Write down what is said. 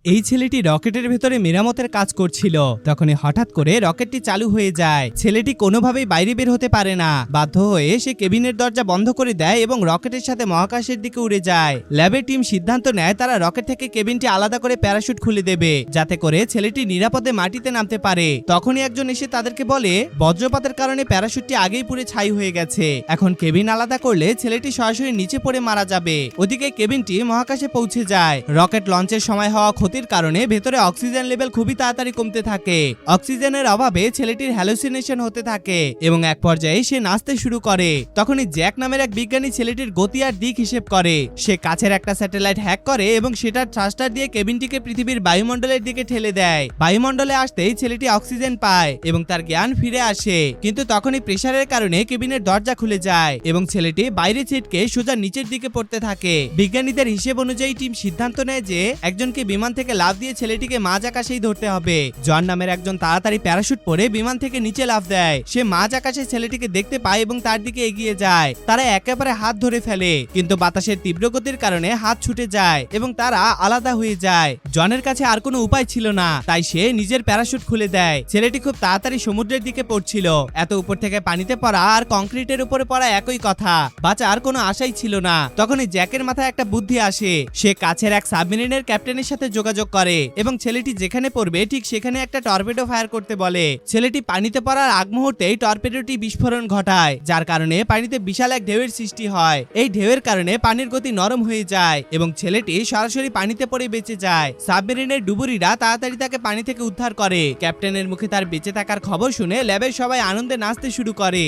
এই ছেলেটি রকেটের ভেতরে মেরামতের কাজ করছিল। তখনই হঠাৎ করে রকেটটি চালু হয়ে যায়। ছেলেটি কোনোভাবেই বাইরে বের হতে পারে না। বাধ্য হয়ে সে কেবিনের দরজা বন্ধ করে দেয় এবং রকেটের সাথে মহাকাশের দিকে উড়ে যায়। ল্যাবের টিম সিদ্ধান্ত নেয় তারা রকেট থেকে কেবিনটি আলাদা করে প্যারাশুট খুলে দেবে, যাতে করে ছেলেটি নিরাপদে মাটিতে নামতে পারে। তখনই একজন এসে তাদেরকে বলে বজ্রপাতের কারণে প্যারাশুটটি আগেই পুড়ে ছাই হয়ে গেছে। এখন কেবিন আলাদা করলে ছেলেটি সরাসরি নিচে পড়ে মারা যাবে। ওদিকে কেবিনটি মহাকাশে পৌঁছে যায়। রকেট লঞ্চের সময় হওয়া ক্ষতির কারণে ভেতরে অক্সিজেন লেভেল খুবই তাড়াতাড়ি কমতে থাকে। অক্সিজেনের অভাবে ছেলেটির হ্যালুসিনেশন হতে থাকে এবং এক পর্যায়ে সে নাচতে শুরু করে। তখনই জ্যাক নামের এক বিজ্ঞানী ছেলেটির গতি আর দিক হিসেব করে। সে কাছের একটা স্যাটেলাইট হ্যাক করে এবং সেটার থ্রাস্টার দিয়ে কেবিনটিকে পৃথিবীর বায়ুমণ্ডলের দিকে ঠেলে দেয়। বায়ুমণ্ডলে আসতেই ছেলেটি অক্সিজেন পায় এবং তার জ্ঞান ফিরে আসে। কিন্তু তখনই প্রেসারের কারণে কেবিনের দরজা খুলে যায় এবং ছেলেটি বাইরে ছিটকে সোজা নিচের দিকে পড়তে থাকে। বিজ্ঞানীদের হিসেব অনুযায়ী টিম সিদ্ধান্ত নেয় যে একজনকে বিমান থেকে লাফ দিয়ে ছেলেটিকে মাঝ আকাশেই ধরতে হবে। জন নামের একজন তাড়াতাড়ি প্যারাশুট পরে বিমান থেকে নিচে লাফ দেয়। সে মাঝ আকাশে ছেলেটিকে দেখতে পায় এবং তার দিকে এগিয়ে যায়। তারা একেবারে হাত ধরে ফেলে, কিন্তু বাতাসের তীব্র গতির কারণে হাত ছুটে যায় এবং তারা আলাদা হয়ে যায়। জনের কাছে আর কোনো উপায় ছিল না, তাই সে নিজের প্যারাশুট খুলে দেয়। ছেলেটি খুব তাড়াতাড়ি সমুদ্রের দিকে পড়ছিল। এত উপর থেকে পানিতে পড়া আর কংক্রিটের উপরে পড়া একই কথা, বাঁচার কোনো আশাই ছিল না। তখনই জ্যাকের মাথায় একটা বুদ্ধি আসে। সে কাছের এক সাবমেরিনের ক্যাপ্টেনের সাথে যোগাযোগ করে এবং ছেলেটি যেখানে পড়বে ঠিক সেখানে একটা টর্পেডো ফায়ার করতে বলে। ছেলেটি পানিতে পড়ার আগ মুহূর্তেই টর্পেডোটি বিস্ফোরণ ঘটায়, যার কারণে পানিতে বিশাল এক ঢেউয়ের সৃষ্টি হয়। এই ঢেউয়ের কারণে পানির গতি নরম হয়ে যায় এবং ছেলেটি সরাসরি পানিতে পড়ে বেঁচে যায়। সাবমেরিনের ডুবুরিরা তাড়াতাড়ি তাকে পানি থেকে উদ্ধার করে। ক্যাপ্টেনের মুখে তার বেঁচে থাকার খবর শুনে ল্যাবের সবাই আনন্দে নাচতে শুরু করে।